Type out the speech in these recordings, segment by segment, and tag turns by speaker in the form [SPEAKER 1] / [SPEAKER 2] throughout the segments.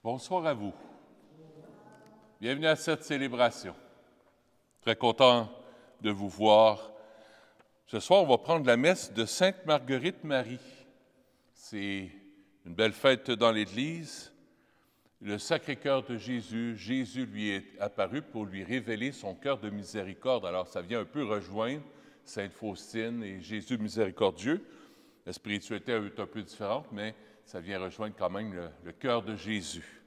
[SPEAKER 1] Bonsoir à vous. Bienvenue à cette célébration. Très content de vous voir. Ce soir, on va prendre la messe de Sainte Marguerite Marie. C'est une belle fête dans l'Église. Le Sacré-Cœur de Jésus, Jésus lui est apparu pour lui révéler son cœur de miséricorde. Alors, ça vient un peu rejoindre Sainte Faustine et Jésus miséricordieux. La spiritualité est un peu différente, mais ça vient rejoindre quand même le cœur de Jésus.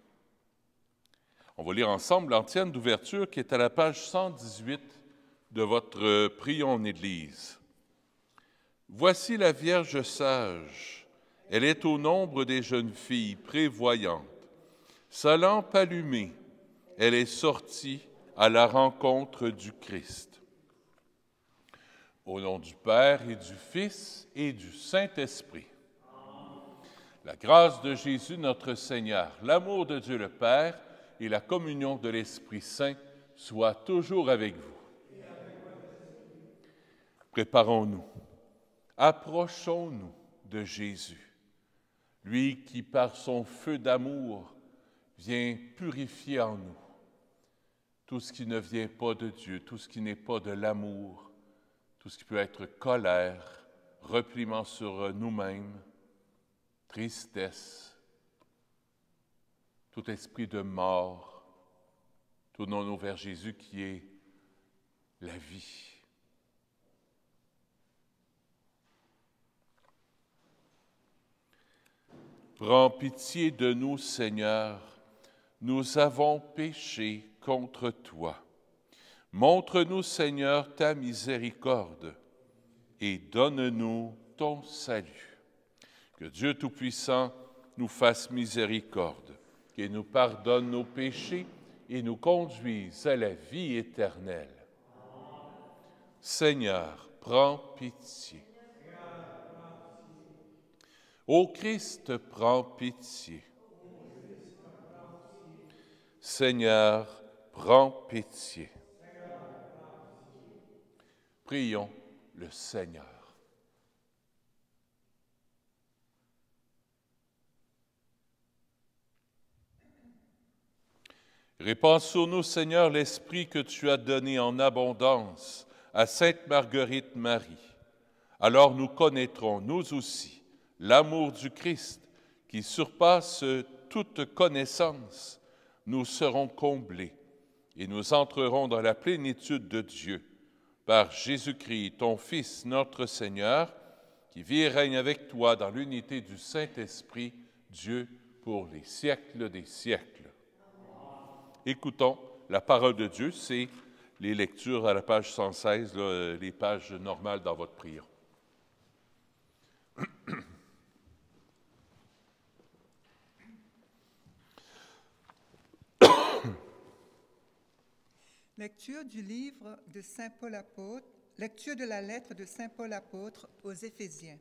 [SPEAKER 1] On va lire ensemble l'antienne d'ouverture qui est à la page 118 de votre Prions en Église. Voici la Vierge sage, elle est au nombre des jeunes filles prévoyantes. Sa lampe allumée, elle est sortie à la rencontre du Christ. Au nom du Père et du Fils et du Saint-Esprit. La grâce de Jésus notre Seigneur, l'amour de Dieu le Père et la communion de l'Esprit Saint soient toujours avec vous. Préparons-nous, approchons-nous de Jésus, lui qui par son feu d'amour vient purifier en nous tout ce qui ne vient pas de Dieu, tout ce qui n'est pas de l'amour, tout ce qui peut être colère, repliement sur nous-mêmes, tristesse, tout esprit de mort. Tournons-nous vers Jésus qui est la vie. Prends pitié de nous, Seigneur, nous avons péché contre toi. Montre-nous, Seigneur, ta miséricorde et donne-nous ton salut. Que Dieu Tout-Puissant nous fasse miséricorde, qu'il nous pardonne nos péchés et nous conduise à la vie éternelle. Seigneur, prends pitié. Ô Christ, prends pitié. Seigneur, prends pitié. Prions le Seigneur. Répands sur nous, Seigneur, l'Esprit que tu as donné en abondance à Sainte Marguerite Marie. Alors nous connaîtrons, nous aussi, l'amour du Christ qui surpasse toute connaissance. Nous serons comblés et nous entrerons dans la plénitude de Dieu par Jésus-Christ, ton Fils, notre Seigneur, qui vit et règne avec toi dans l'unité du Saint-Esprit, Dieu, pour les siècles des siècles. Écoutons la parole de Dieu, c'est les lectures à la page 116, les pages normales dans votre prière.
[SPEAKER 2] Lecture du livre de Saint Paul apôtre, lecture de la lettre de Saint Paul apôtre aux Éphésiens.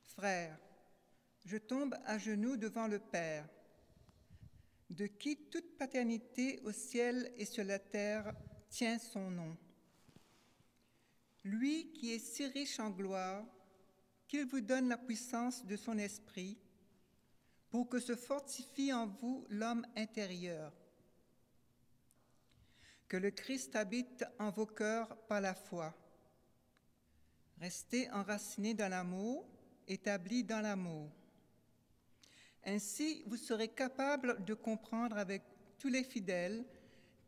[SPEAKER 2] Frères, je tombe à genoux devant le Père, de qui toute paternité au ciel et sur la terre tient son nom. Lui qui est si riche en gloire, qu'il vous donne la puissance de son esprit, pour que se fortifie en vous l'homme intérieur. Que le Christ habite en vos cœurs par la foi. Restez enracinés dans l'amour, établis dans l'amour. Ainsi, vous serez capables de comprendre avec tous les fidèles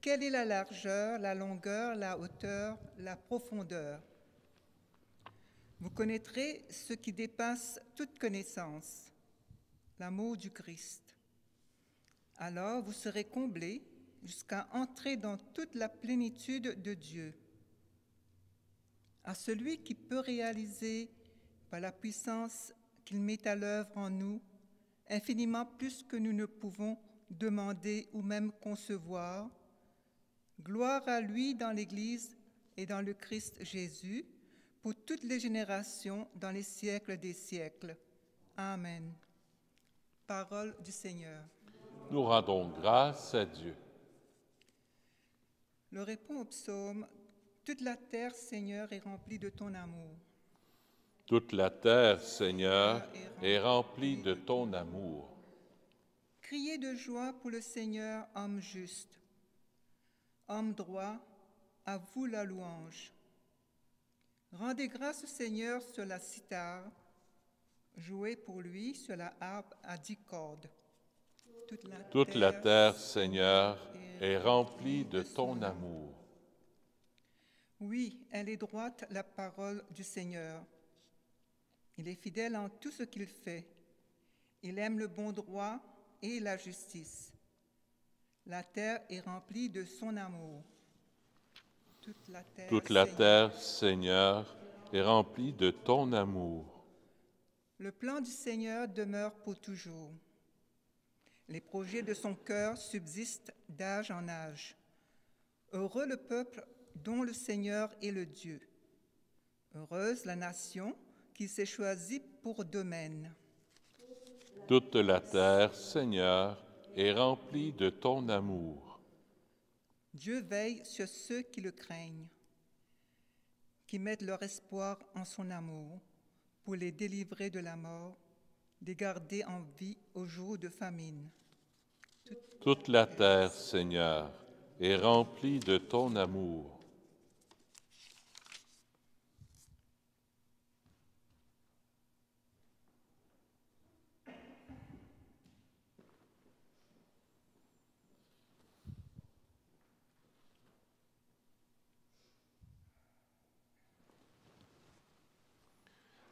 [SPEAKER 2] quelle est la largeur, la longueur, la hauteur, la profondeur. Vous connaîtrez ce qui dépasse toute connaissance, l'amour du Christ. Alors vous serez comblés jusqu'à entrer dans toute la plénitude de Dieu. À celui qui peut réaliser, par la puissance qu'il met à l'œuvre en nous, infiniment plus que nous ne pouvons demander ou même concevoir, gloire à lui dans l'Église et dans le Christ Jésus, pour toutes les générations, dans les siècles des siècles. Amen. Parole du Seigneur.
[SPEAKER 1] Nous rendons grâce à Dieu.
[SPEAKER 2] Le répond au psaume « Toute la terre, Seigneur, est remplie de ton amour. »
[SPEAKER 1] Toute la terre, Seigneur, est remplie de ton amour.
[SPEAKER 2] Criez de joie pour le Seigneur, homme juste. Homme droit, à vous la louange. Rendez grâce au Seigneur sur la cithare. Jouez pour lui sur la harpe à 10 cordes.
[SPEAKER 1] Toute la terre, Seigneur, est remplie de ton amour.
[SPEAKER 2] Oui, elle est droite, la parole du Seigneur. Il est fidèle en tout ce qu'il fait. Il aime le bon droit et la justice. La terre est remplie de son amour.
[SPEAKER 1] Toute la terre, Seigneur, est remplie de ton amour.
[SPEAKER 2] Le plan du Seigneur demeure pour toujours. Les projets de son cœur subsistent d'âge en âge. Heureux le peuple dont le Seigneur est le Dieu. Heureuse la nation qui s'est choisie pour domaine.
[SPEAKER 1] Toute la terre, Seigneur, est remplie de ton amour.
[SPEAKER 2] Dieu veille sur ceux qui le craignent, qui mettent leur espoir en son amour pour les délivrer de la mort, les garder en vie au jour de famine.
[SPEAKER 1] Toute la terre, Seigneur, est remplie de ton amour.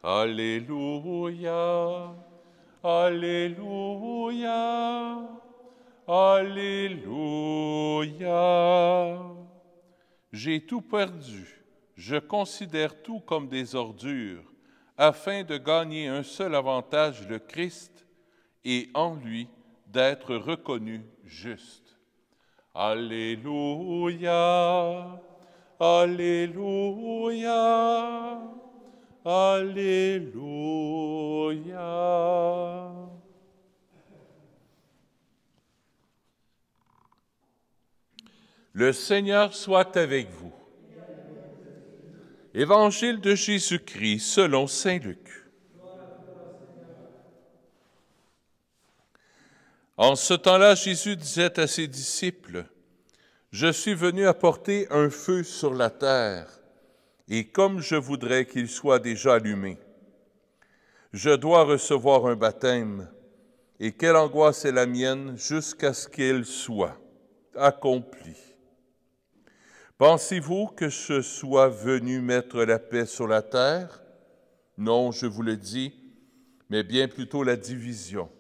[SPEAKER 1] Alléluia, Alléluia, Alléluia. J'ai tout perdu, je considère tout comme des ordures, afin de gagner un seul avantage, le Christ, et en lui d'être reconnu juste. Alléluia, Alléluia, Alléluia. Le Seigneur soit avec vous. Évangile de Jésus-Christ selon saint Luc. En ce temps-là, Jésus disait à ses disciples, « Je suis venu apporter un feu sur la terre, et comme je voudrais qu'il soit déjà allumé. Je dois recevoir un baptême, et quelle angoisse est la mienne jusqu'à ce qu'il soit accompli. Pensez-vous que je sois venu mettre la paix sur la terre? Non, je vous le dis, mais bien plutôt la division.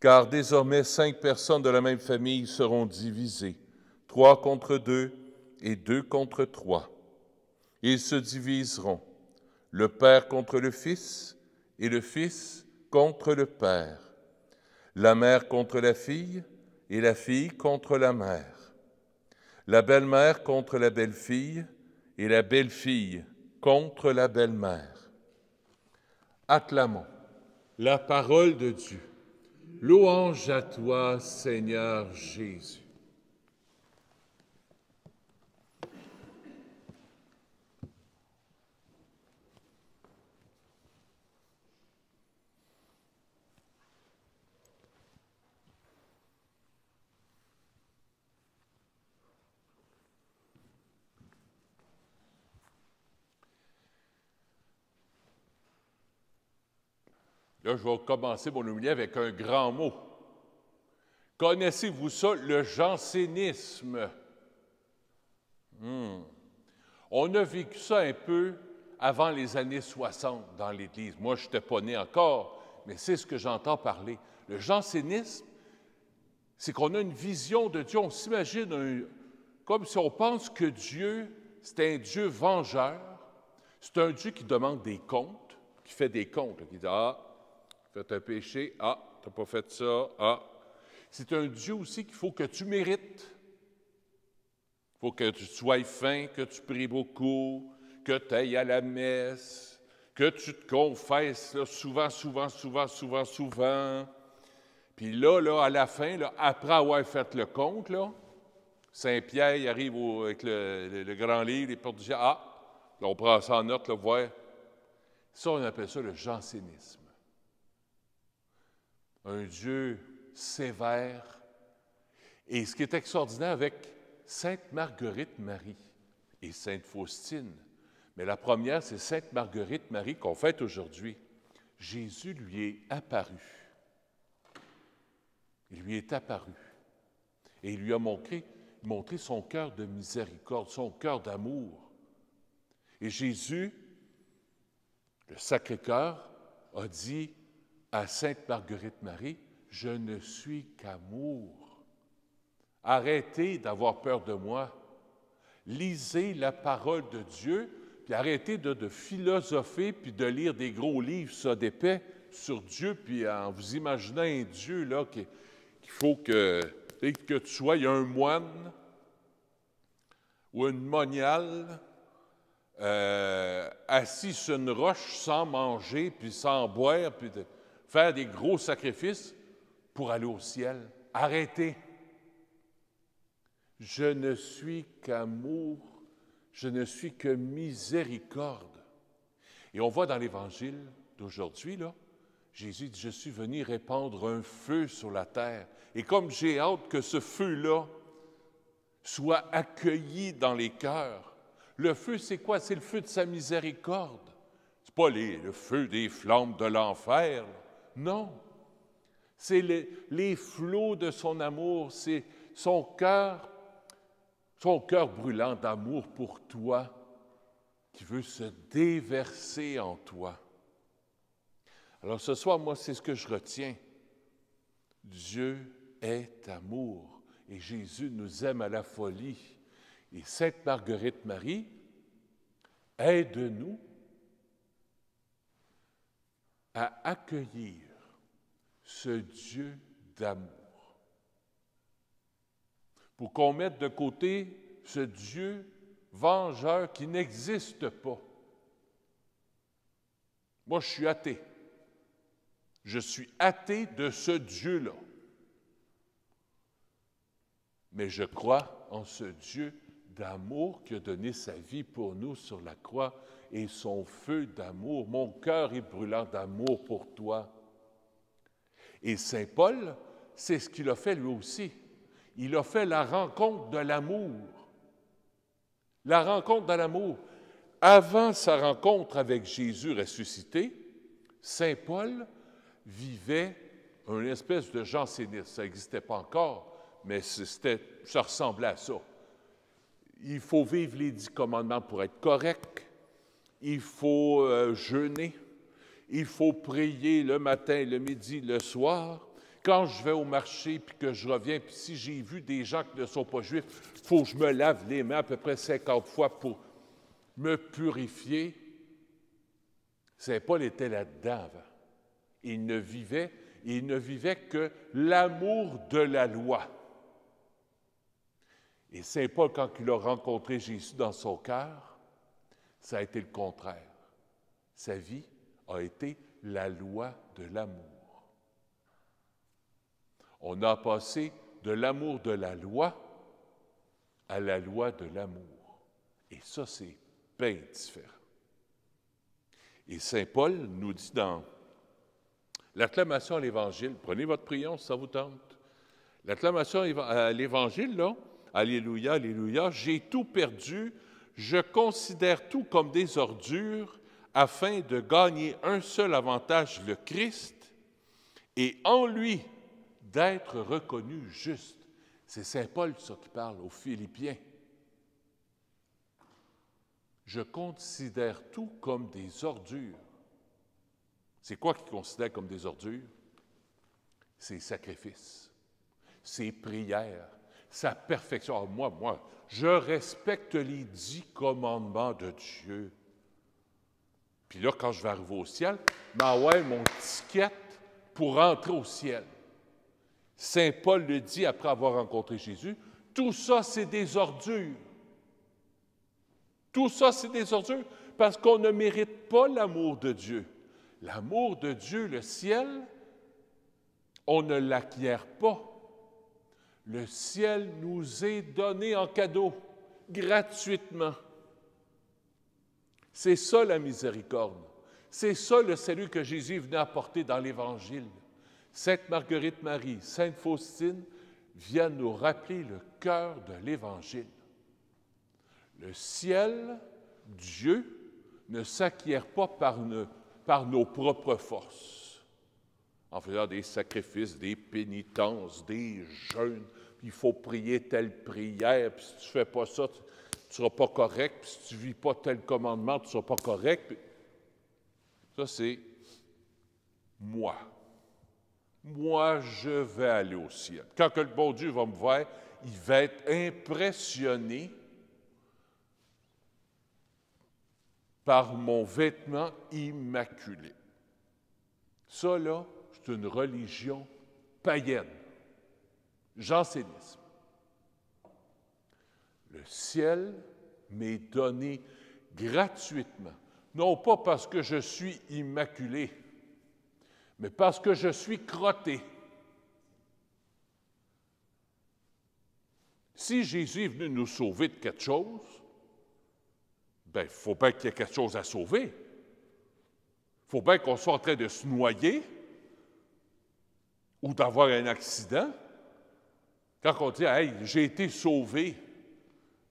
[SPEAKER 1] Car désormais 5 personnes de la même famille seront divisées, 3 contre 2 et 2 contre 3. Ils se diviseront, le Père contre le Fils et le Fils contre le Père, la mère contre la fille et la fille contre la mère, la belle-mère contre la belle-fille et la belle-fille contre la belle-mère. Acclamons la parole de Dieu. Louange à toi, Seigneur Jésus. Là, je vais commencer mon homélie avec un grand mot. Connaissez-vous ça, le jansénisme? On a vécu ça un peu avant les années 60 dans l'Église. Moi, je n'étais pas né encore, mais c'est ce que j'entends parler. Le jansénisme, c'est qu'on a une vision de Dieu. On s'imagine comme si on pense que Dieu, c'est un Dieu vengeur. C'est un Dieu qui demande des comptes, qui fait des comptes, qui dit « Ah, fais un péché, ah, tu n'as pas fait ça, ah. » C'est un Dieu aussi qu'il faut que tu mérites. Il faut que tu sois fin, que tu pries beaucoup, que tu ailles à la messe, que tu te confesses là, souvent. Puis là, à la fin, là, après avoir fait le compte, là, Saint-Pierre il arrive avec le grand livre, les portes du ciel. Ah, là, on prend ça en note, là, voir. Ça, on appelle ça le jansénisme. Un Dieu sévère. Et ce qui est extraordinaire avec Sainte Marguerite Marie et Sainte Faustine, mais la première, c'est Sainte Marguerite Marie qu'on fête aujourd'hui. Jésus lui est apparu. Il lui est apparu. Et il lui a montré son cœur de miséricorde, son cœur d'amour. Et Jésus, le Sacré-Cœur, a dit à Sainte Marguerite Marie, « Je ne suis qu'amour. Arrêtez d'avoir peur de moi. Lisez la parole de Dieu, puis arrêtez de philosopher, puis de lire des gros livres, ça, d'épais, sur Dieu, puis en vous imaginant un Dieu, là, qu'il faut que tu sois un moine ou une moniale assis sur une roche sans manger, puis sans boire, puis de faire des gros sacrifices pour aller au ciel. Arrêtez. Je ne suis qu'amour, je ne suis que miséricorde. Et on voit dans l'Évangile d'aujourd'hui, là, Jésus dit, « Je suis venu répandre un feu sur la terre. » Et comme j'ai hâte que ce feu-là soit accueilli dans les cœurs. Le feu, c'est quoi? C'est le feu de sa miséricorde. C'est pas le feu des flammes de l'enfer. Non. C'est les flots de son amour, c'est son cœur brûlant d'amour pour toi, qui veut se déverser en toi. Alors ce soir, moi, c'est ce que je retiens. Dieu est amour et Jésus nous aime à la folie. Et Sainte Marguerite Marie, aide-nous à accueillir ce Dieu d'amour. Pour qu'on mette de côté ce Dieu vengeur qui n'existe pas. Moi, je suis athée. Je suis athée de ce Dieu-là. Mais je crois en ce Dieu d'amour qui a donné sa vie pour nous sur la croix et son feu d'amour. Mon cœur est brûlant d'amour pour toi. Et Saint Paul, c'est ce qu'il a fait lui aussi. Il a fait la rencontre de l'amour. La rencontre de l'amour. Avant sa rencontre avec Jésus ressuscité, Saint Paul vivait une espèce de jansénisme. Ça n'existait pas encore, mais ça ressemblait à ça. Il faut vivre les 10 commandements pour être correct. Il faut jeûner. Il faut prier le matin, le midi, le soir. Quand je vais au marché puis que je reviens, puis si j'ai vu des gens qui ne sont pas juifs, il faut que je me lave les mains à peu près 50 fois pour me purifier. Saint Paul était là-dedans avant. Il ne vivait que l'amour de la loi. Et Saint Paul, quand il a rencontré Jésus dans son cœur, ça a été le contraire. Sa vie a été la loi de l'amour. On a passé de l'amour de la loi à la loi de l'amour. Et ça, c'est bien différent. Et Saint Paul nous dit dans l'acclamation à l'Évangile, prenez votre prion si ça vous tente. L'acclamation à l'Évangile, là, Alléluia, Alléluia, j'ai tout perdu, je considère tout comme des ordures afin de gagner un seul avantage, le Christ, et en lui d'être reconnu juste. C'est Saint Paul, ça, qui parle aux Philippiens. Je considère tout comme des ordures. C'est quoi qu'il considère comme des ordures? Ses sacrifices, ses prières, sa perfection. Alors moi, je respecte les 10 commandements de Dieu. Puis là, quand je vais arriver au ciel, ouais, mon ticket pour rentrer au ciel. Saint Paul le dit après avoir rencontré Jésus, tout ça, c'est des ordures. Tout ça, c'est des ordures parce qu'on ne mérite pas l'amour de Dieu. L'amour de Dieu, le ciel, on ne l'acquiert pas. Le ciel nous est donné en cadeau, gratuitement. C'est ça la miséricorde. C'est ça le salut que Jésus venait apporter dans l'Évangile. Sainte Marguerite Marie, Sainte Faustine viennent nous rappeler le cœur de l'Évangile. Le ciel, Dieu, ne s'acquiert pas par nos propres forces, en faisant des sacrifices, des pénitences, des jeûnes, puis il faut prier telle prière, puis si tu ne fais pas ça, tu ne seras pas correct, puis si tu ne vis pas tel commandement, tu ne seras pas correct. Puis... Ça, c'est moi. Moi, je vais aller au ciel. Quand que le bon Dieu va me voir, il va être impressionné par mon vêtement immaculé. Ça, là, c'est une religion païenne, jansénisme. Le ciel m'est donné gratuitement, non pas parce que je suis immaculé, mais parce que je suis crotté. Si Jésus est venu nous sauver de quelque chose, bien, il faut bien qu'il y ait quelque chose à sauver. Il faut bien qu'on soit en train de se noyer ou d'avoir un accident. Quand on dit « Hey, j'ai été sauvé »,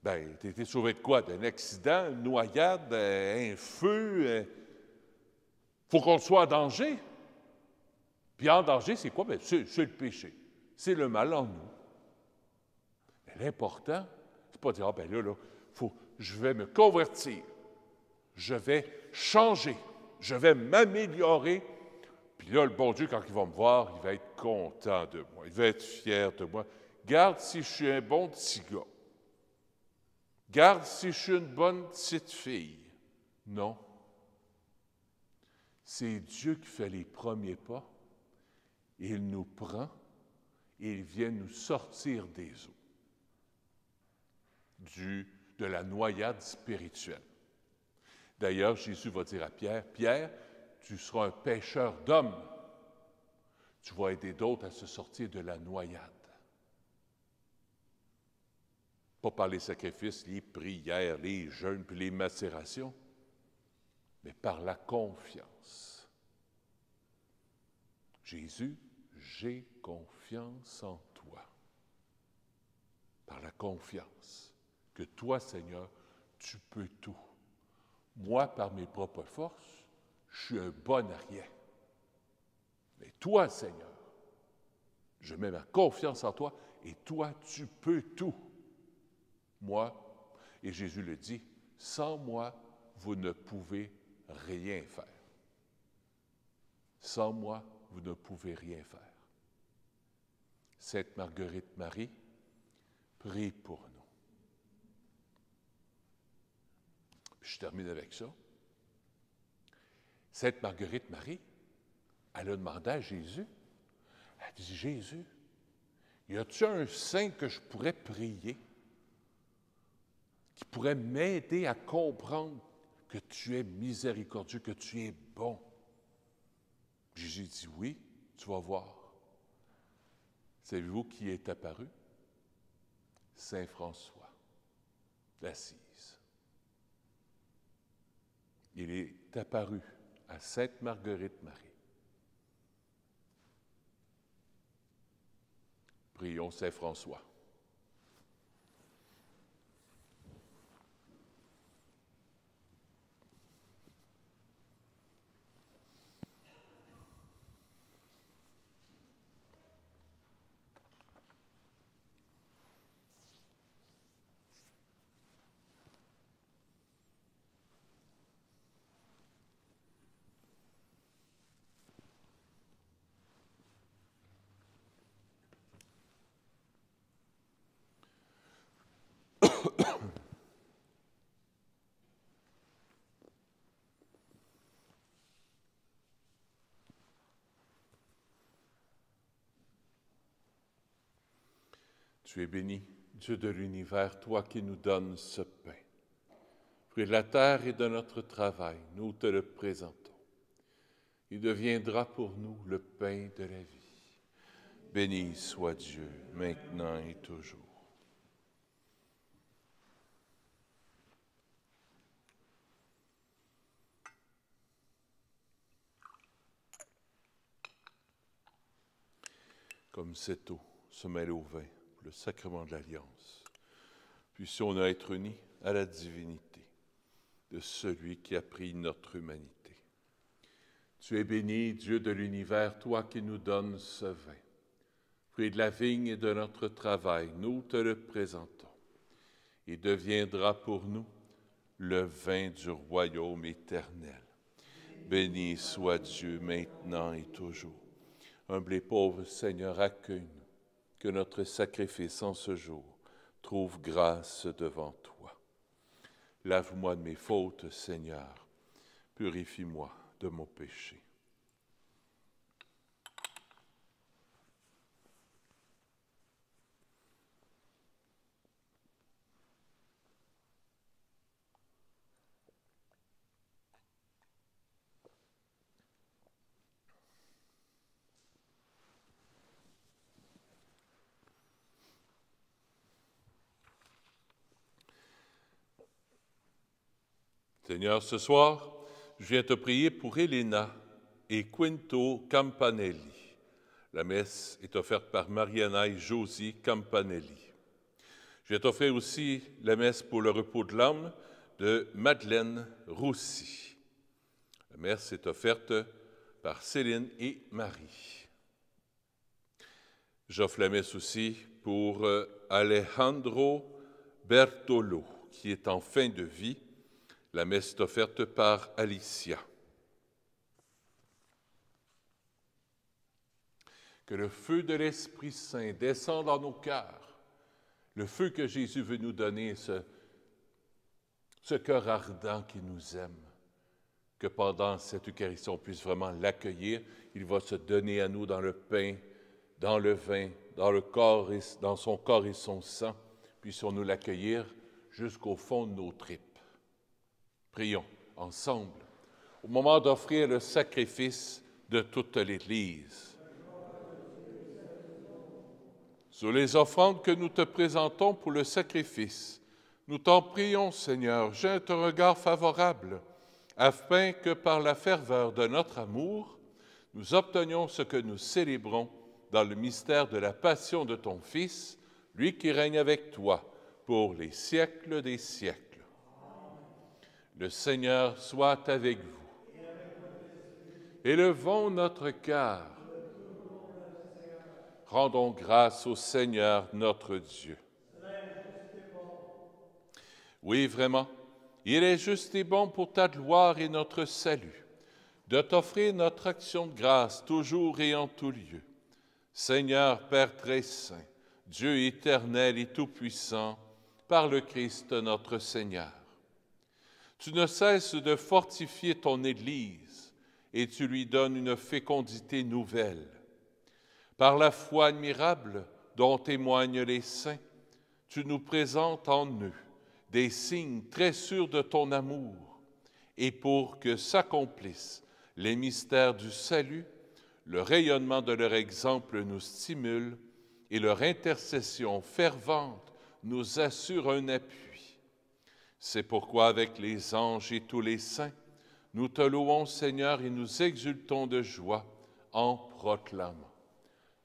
[SPEAKER 1] bien, tu as été sauvé de quoi? D'un accident, une noyade, un feu? Il faut qu'on soit en danger. Puis en danger, c'est quoi? Bien, c'est le péché. C'est le mal en nous. Mais l'important, c'est pas de dire « Ah, bien là, je vais me convertir. Je vais changer. Je vais m'améliorer. » Puis là, le bon Dieu, quand il va me voir, il va être content de moi. Il va être fier de moi. Garde si je suis un bon petit gars. Garde si je suis une bonne petite fille. Non. C'est Dieu qui fait les premiers pas. Il nous prend et il vient nous sortir des eaux. De la noyade spirituelle. D'ailleurs, Jésus va dire à Pierre, « Pierre, tu seras un pêcheur d'hommes. Tu vas aider d'autres à se sortir de la noyade. » Pas par les sacrifices, les prières, les jeûnes, puis les macérations, mais par la confiance. Jésus, j'ai confiance en toi. Par la confiance que toi, Seigneur, tu peux tout. Moi, par mes propres forces, je suis un bon à rien. Mais toi, Seigneur, je mets ma confiance en toi et toi, tu peux tout. Moi, et Jésus le dit, sans moi, vous ne pouvez rien faire. Sans moi, vous ne pouvez rien faire. Sainte Marguerite Marie, prie pour nous. Je termine avec ça. Sainte Marguerite Marie, elle a demandé à Jésus, elle dit, « Jésus, y a-t-il un saint que je pourrais prier qui pourrait m'aider à comprendre que tu es miséricordieux, que tu es bon? » Jésus dit, « Oui, tu vas voir. » Savez-vous qui est apparu? Saint François d'Assise. Il est apparu à Sainte Marguerite Marie. Prions Saint François. Tu es béni, Dieu de l'univers, toi qui nous donnes ce pain. Fruit de la terre et de notre travail, nous te le présentons. Il deviendra pour nous le pain de la vie. Béni soit Dieu, maintenant et toujours. comme cette eau se mêle au vin, le sacrement de l'Alliance. Puissions-nous être unis à la divinité de celui qui a pris notre humanité. Tu es béni, Dieu de l'univers, toi qui nous donnes ce vin. Fruit de la vigne et de notre travail, nous te le présentons. Il deviendra pour nous le vin du royaume éternel. Béni soit Dieu maintenant et toujours. Humble et pauvre Seigneur, accueille-nous, que notre sacrifice en ce jour trouve grâce devant toi. Lave-moi de mes fautes, Seigneur, purifie-moi de mon péché. Seigneur, ce soir, je viens te prier pour Elena et Quinto Campanelli. La messe est offerte par Mariana et Josie Campanelli. Je viens t'offrir aussi la messe pour le repos de l'âme de Madeleine Roussy. La messe est offerte par Céline et Marie. J'offre la messe aussi pour Alejandro Bertolo, qui est en fin de vie. La messe est offerte par Alicia. Que le feu de l'Esprit Saint descende dans nos cœurs, le feu que Jésus veut nous donner, ce cœur ardent qui nous aime, que pendant cette Eucharistie, on puisse vraiment l'accueillir. Il va se donner à nous dans le pain, dans le vin, dans son corps et son sang. Puissions-nous l'accueillir jusqu'au fond de nos tripes. Prions ensemble, au moment d'offrir le sacrifice de toute l'Église. Sur les offrandes que nous te présentons pour le sacrifice, nous t'en prions, Seigneur, jette un regard favorable, afin que par la ferveur de notre amour, nous obtenions ce que nous célébrons dans le mystère de la passion de ton Fils, lui qui règne avec toi pour les siècles des siècles. Le Seigneur soit avec vous. Élevons notre cœur. Rendons grâce au Seigneur notre Dieu. Oui, vraiment, il est juste et bon pour ta gloire et notre salut, de t'offrir notre action de grâce toujours et en tout lieu. Seigneur Père très saint, Dieu éternel et tout-puissant, par le Christ notre Seigneur. Tu ne cesses de fortifier ton Église et tu lui donnes une fécondité nouvelle. Par la foi admirable dont témoignent les saints, tu nous présentes en eux des signes très sûrs de ton amour, et pour que s'accomplissent les mystères du salut, le rayonnement de leur exemple nous stimule et leur intercession fervente nous assure un appui. C'est pourquoi, avec les anges et tous les saints, nous te louons, Seigneur, et nous exultons de joie en proclamant: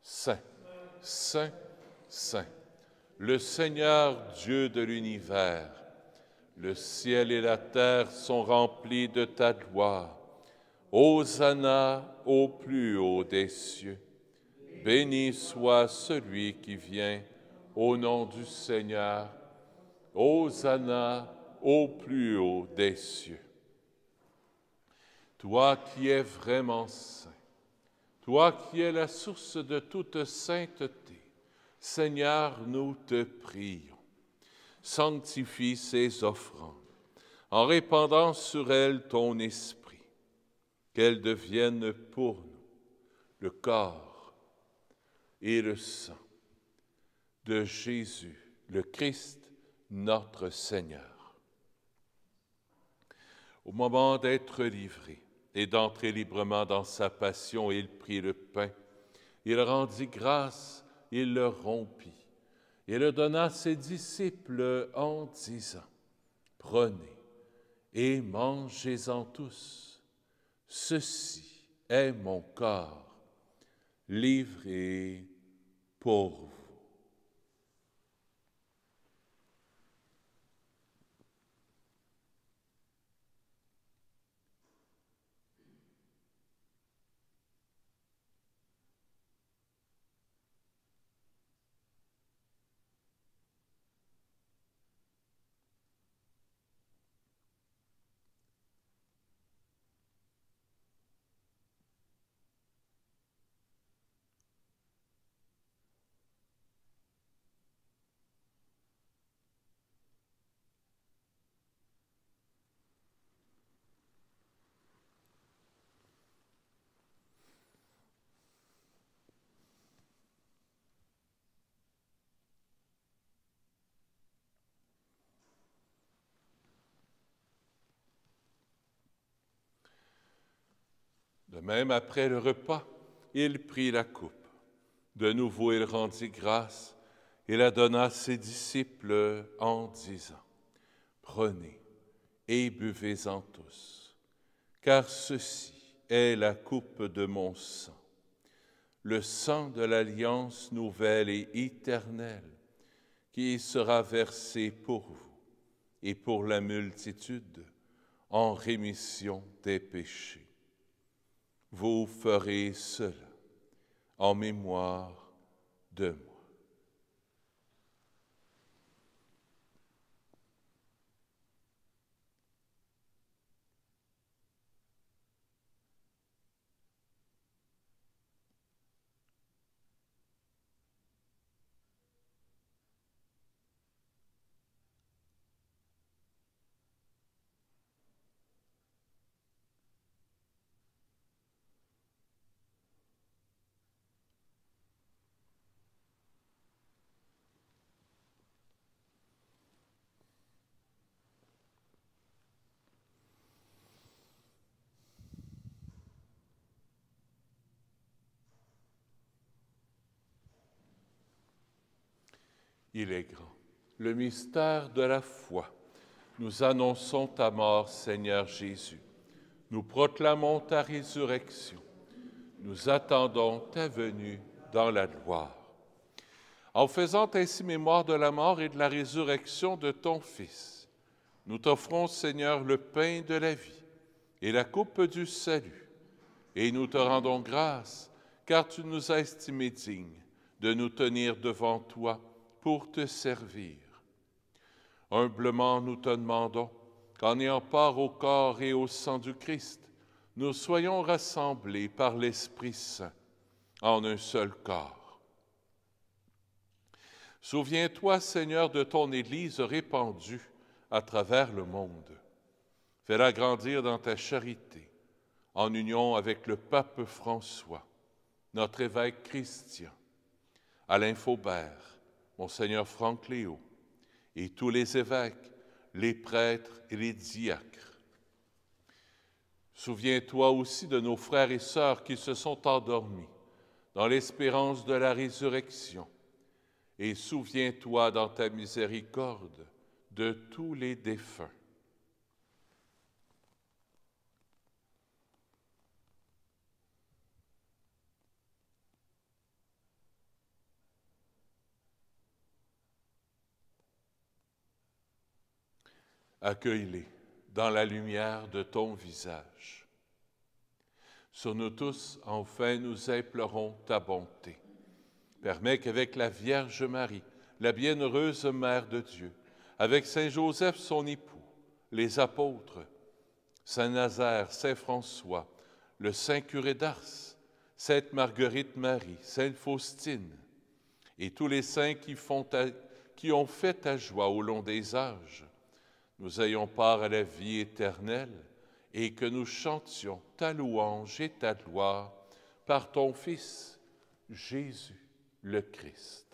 [SPEAKER 1] Saint, Saint, Saint, le Seigneur Dieu de l'univers, le ciel et la terre sont remplis de ta gloire. Hosanna au plus haut des cieux. Béni soit celui qui vient au nom du Seigneur. Hosanna au plus haut des cieux. Toi qui es vraiment saint, toi qui es la source de toute sainteté, Seigneur, nous te prions. Sanctifie ces offrandes en répandant sur elles ton esprit, qu'elles deviennent pour nous le corps et le sang de Jésus, le Christ, notre Seigneur. Au moment d'être livré et d'entrer librement dans sa passion, il prit le pain, il rendit grâce, il le rompit, et le donna à ses disciples en disant: Prenez et mangez-en tous, ceci est mon corps, livré pour vous. De même, après le repas, il prit la coupe. De nouveau, il rendit grâce et la donna à ses disciples en disant, « Prenez et buvez-en tous, car ceci est la coupe de mon sang, le sang de l'alliance nouvelle et éternelle, qui sera versé pour vous et pour la multitude en rémission des péchés. Vous ferez cela en mémoire de moi. » Il est grand. Le mystère de la foi. Nous annonçons ta mort, Seigneur Jésus. Nous proclamons ta résurrection. Nous attendons ta venue dans la gloire. En faisant ainsi mémoire de la mort et de la résurrection de ton Fils, nous t'offrons, Seigneur, le pain de la vie et la coupe du salut, et nous te rendons grâce, car tu nous as estimés dignes de nous tenir devant toi pour te servir. Humblement, nous te demandons qu'en ayant part au corps et au sang du Christ, nous soyons rassemblés par l'Esprit Saint en un seul corps. Souviens-toi, Seigneur, de ton Église répandue à travers le monde. Fais-la grandir dans ta charité, en union avec le pape François, notre évêque Christian, Alain Faubert, Monseigneur Franck Léo, et tous les évêques, les prêtres et les diacres. Souviens-toi aussi de nos frères et sœurs qui se sont endormis dans l'espérance de la résurrection, et souviens-toi dans ta miséricorde de tous les défunts. Accueille-les dans la lumière de ton visage. Sur nous tous, enfin, nous implorons ta bonté. Permets qu'avec la Vierge Marie, la bienheureuse Mère de Dieu, avec Saint Joseph, son époux, les apôtres, Saint Nazaire, Saint François, le Saint curé d'Ars, Sainte Marguerite Marie, Sainte Faustine, et tous les saints qui ont fait ta joie au long des âges, nous ayons part à la vie éternelle et que nous chantions ta louange et ta gloire par ton Fils, Jésus le Christ.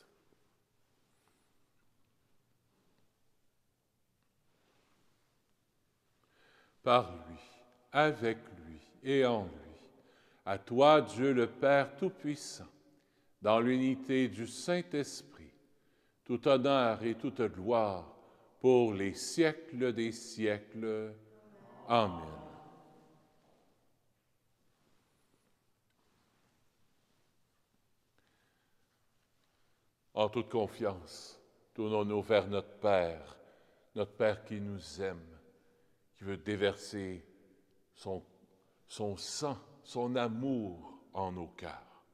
[SPEAKER 1] Par lui, avec lui et en lui, à toi, Dieu le Père Tout-Puissant, dans l'unité du Saint-Esprit, tout honneur et toute gloire pour les siècles des siècles. Amen. En toute confiance, tournons-nous vers notre Père qui nous aime, qui veut déverser son sang, son amour en nos cœurs.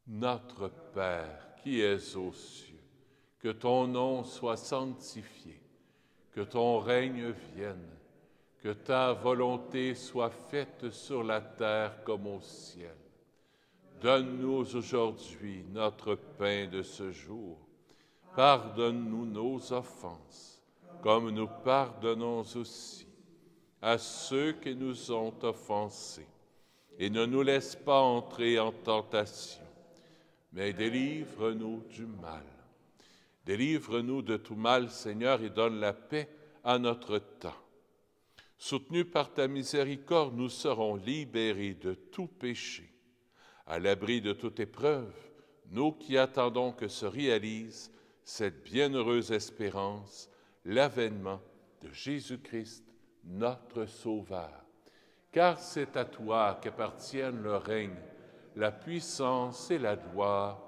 [SPEAKER 1] Notre Père qui es aux cieux, que ton nom soit sanctifié, que ton règne vienne, que ta volonté soit faite sur la terre comme au ciel. Donne-nous aujourd'hui notre pain de ce jour. Pardonne-nous nos offenses, comme nous pardonnons aussi à ceux qui nous ont offensés. Et ne nous laisse pas entrer en tentation, mais délivre-nous du mal. Délivre-nous de tout mal, Seigneur, et donne la paix à notre temps. Soutenus par ta miséricorde, nous serons libérés de tout péché. À l'abri de toute épreuve, nous qui attendons que se réalise cette bienheureuse espérance, l'avènement de Jésus-Christ, notre Sauveur. Car c'est à toi qu'appartiennent le règne, la puissance et la gloire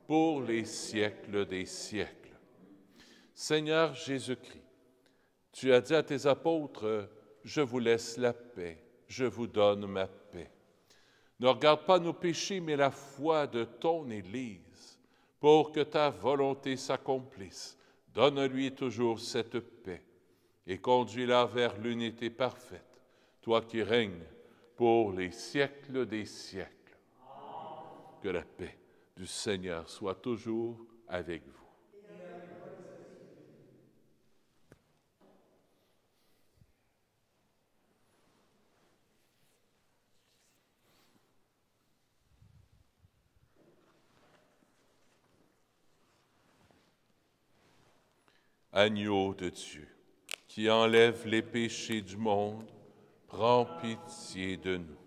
[SPEAKER 1] pour les siècles des siècles. Seigneur Jésus-Christ, tu as dit à tes apôtres, « Je vous laisse la paix, je vous donne ma paix. » Ne regarde pas nos péchés, mais la foi de ton Église, pour que ta volonté s'accomplisse. Donne-lui toujours cette paix et conduis-la vers l'unité parfaite, toi qui règnes pour les siècles des siècles. Que la paix du Seigneur soit toujours avec vous. Agneau de Dieu, qui enlève les péchés du monde, prends pitié de nous.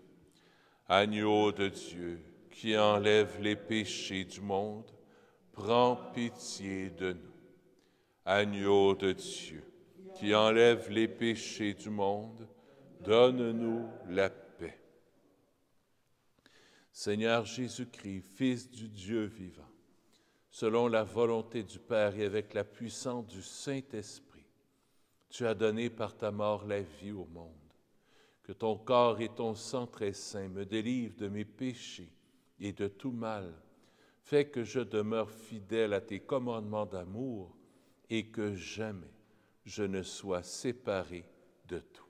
[SPEAKER 1] Agneau de Dieu, qui enlève les péchés du monde, prends pitié de nous. Agneau de Dieu, qui enlève les péchés du monde, donne-nous la paix. Seigneur Jésus-Christ, Fils du Dieu vivant, selon la volonté du Père et avec la puissance du Saint-Esprit, tu as donné par ta mort la vie au monde. Que ton corps et ton sang très saint me délivrent de mes péchés et de tout mal. Fais que je demeure fidèle à tes commandements d'amour et que jamais je ne sois séparé de toi.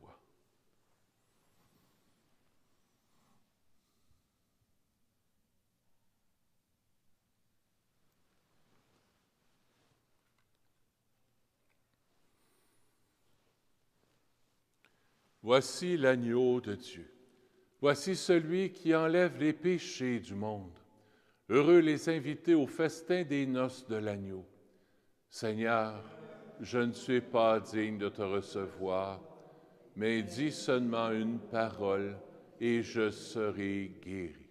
[SPEAKER 1] Voici l'agneau de Dieu. Voici celui qui enlève les péchés du monde. Heureux les invités au festin des noces de l'agneau. Seigneur, je ne suis pas digne de te recevoir, mais dis seulement une parole et je serai guéri.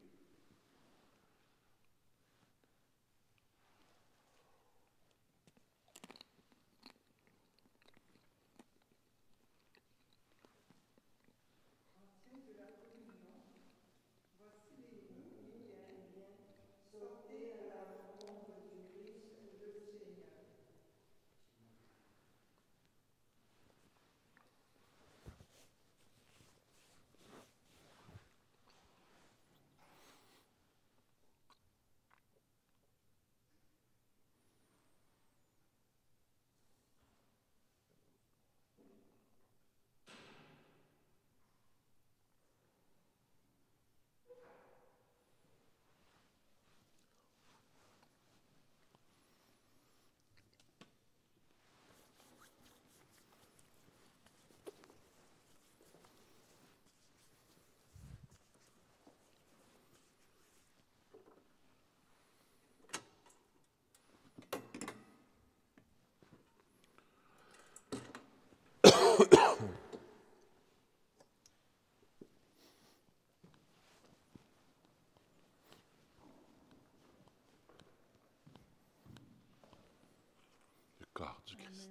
[SPEAKER 1] Le corps du Christ.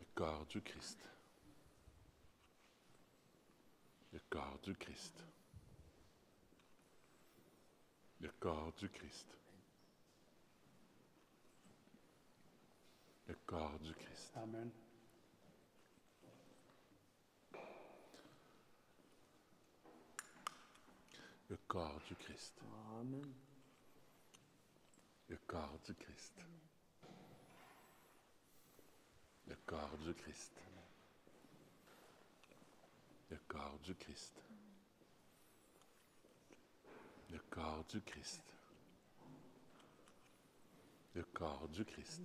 [SPEAKER 1] Le corps du Christ. Le corps du Christ. Le corps du Christ. corps du Christ.
[SPEAKER 3] Amen.
[SPEAKER 1] Le corps du Christ.
[SPEAKER 3] Amen.
[SPEAKER 1] Le corps du Christ. Le corps du Christ. Le corps du Christ. Le corps du Christ. Le corps du Christ.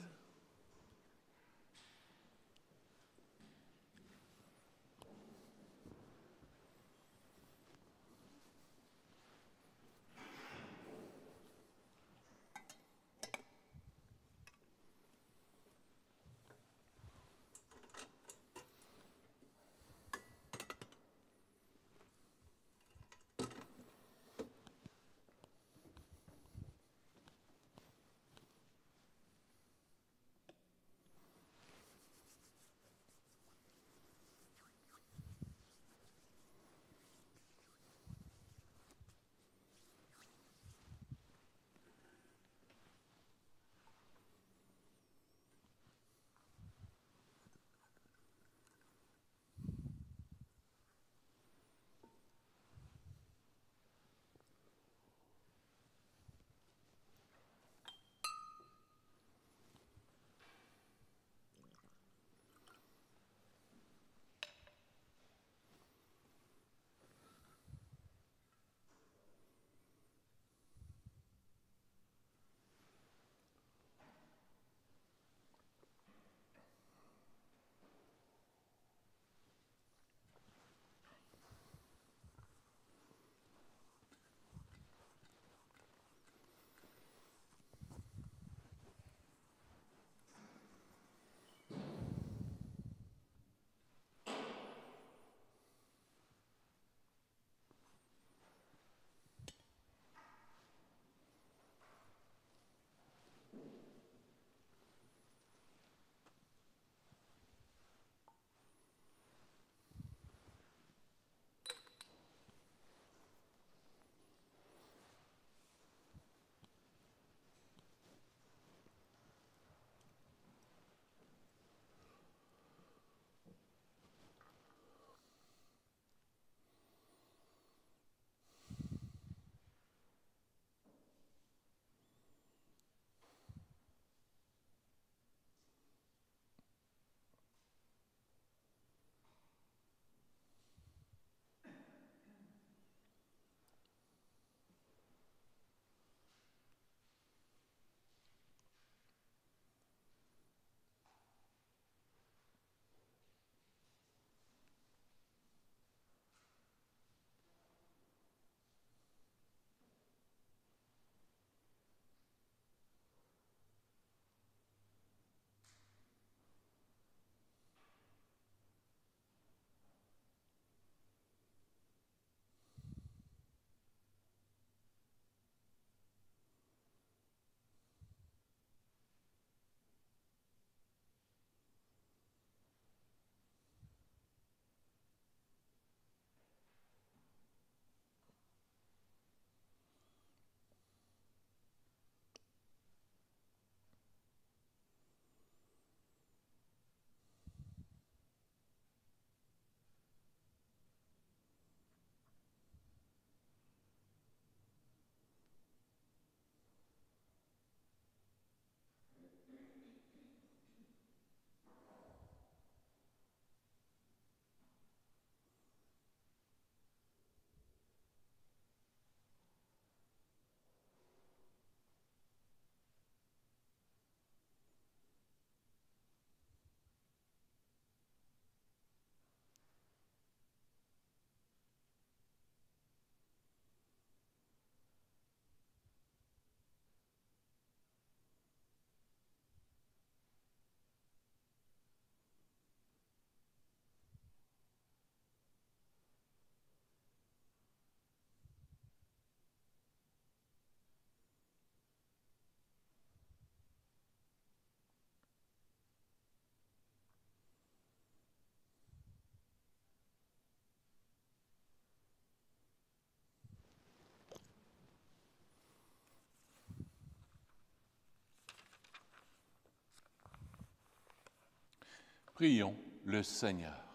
[SPEAKER 1] Prions le Seigneur.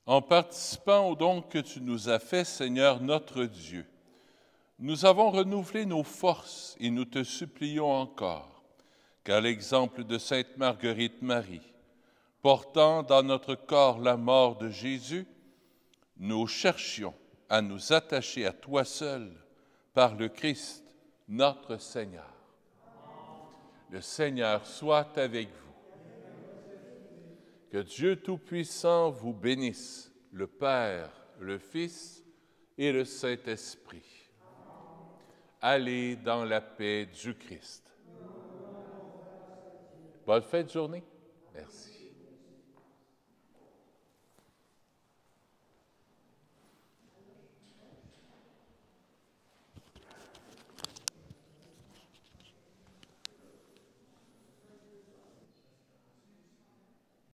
[SPEAKER 1] En participant au don que tu nous as fait, Seigneur notre Dieu, nous avons renouvelé nos forces et nous te supplions encore qu'à l'exemple de Sainte Marguerite Marie, portant dans notre corps la mort de Jésus, nous cherchions à nous attacher à toi seul par le Christ, notre Seigneur. Le Seigneur soit avec vous. Que Dieu Tout-Puissant vous bénisse, le Père, le Fils et le Saint-Esprit. Allez dans la paix du Christ. Bonne fin de journée.